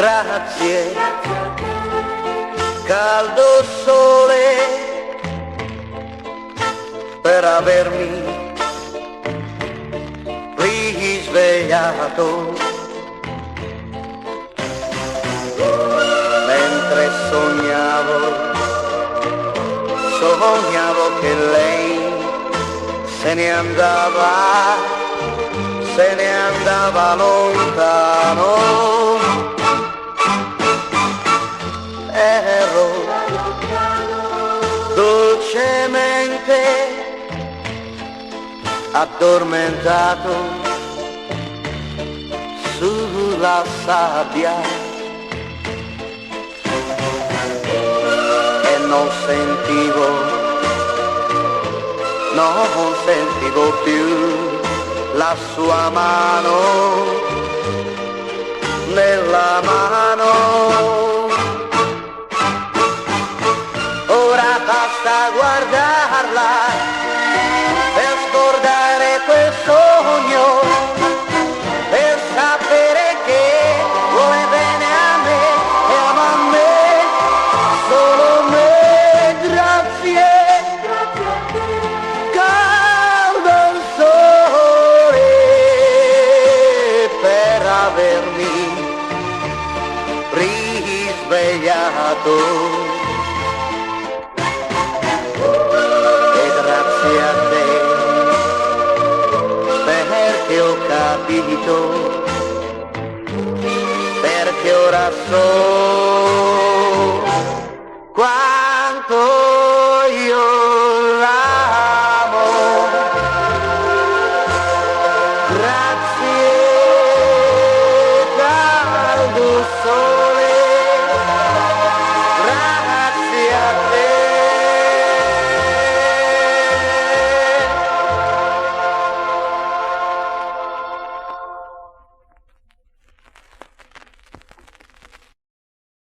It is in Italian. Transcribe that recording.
grazie, caldo sole per avermi risvegliato mentre sognavo che lei se ne andava lontano. Ero dolcemente addormentato sulla sabbia e non sentivo più la sua mano nella mano. Ora basta guardarla per scordare quel sogno, per sapere che vuole bene a me e ama me, solo me. Grazie, caldo sole per avermi risvegliato. Perché ho capito, perché ora so